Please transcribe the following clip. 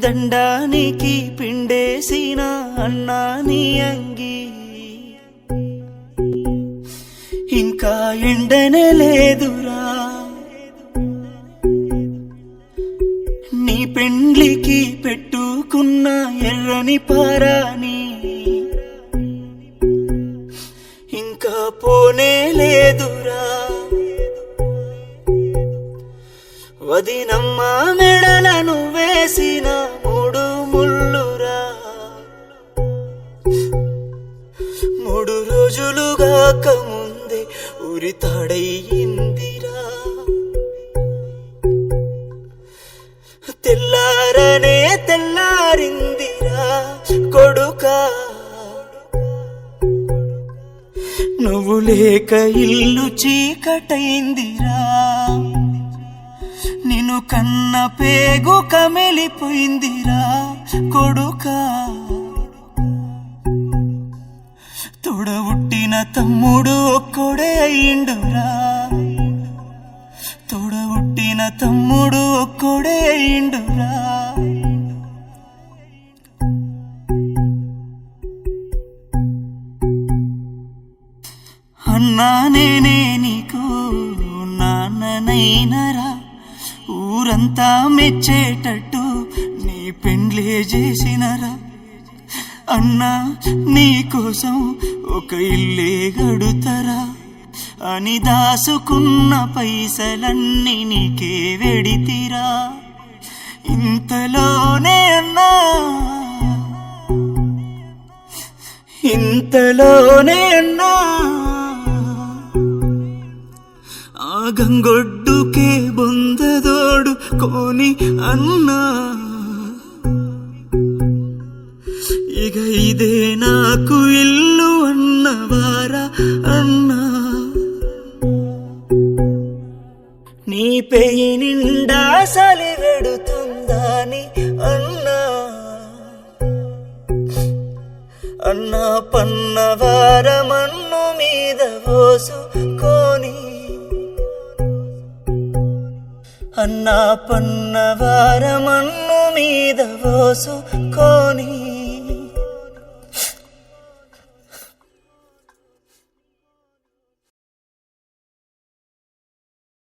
దండానికి పిండేసిన అన్నా నీ అంగి ఇంకా ఎండనే లేదురా నీ పెండ్లికి పెట్టుకున్న ఎర్రని పారాని ఇంకా పోనే లేదురా వదినమ్మ మెడలను వేసిన 3 ముళ్ళురా 3 రోజులుగాక ముందే ఉరితాడయ్యిందిరా తెల్లారనే తెల్లారిందిరా కొడుకా నువ్వు లేక ఇల్లు చీకటైందిరా నిన్ను కన్న పేగు కమిలిపోయిందిరా కొడుకా తోడబుట్టిన తమ్ముడు ఒక్కడే అయ్యిండురా తోడబుట్టిన తమ్ముడు ఒక్కడే అయ్యిండురా అన్నా నేనే నీకు నాన్ననైనరా ఊరంతా మెచ్చేటట్టు నీ పెండ్లే చేసినరా అన్నా నీకోసం ఒక ఇల్లే గడుతరా అని దాసుకున్న పైసలన్నీ నీకే వెడితిరా ఇంతలోనే అన్నా ఆ గంగొడ్డుకే బొందదోడు కోని అన్నా ఇక ఇదే నాకు ఇల్లు అన్నవారా అన్నా నీ పెయి నిండా సలి వెడుతుందని అన్నా అన్నా పన్నవారమన్ను మీద పోసుకొని అన్నా పన్నవారమన్ను మీద పోసుకొని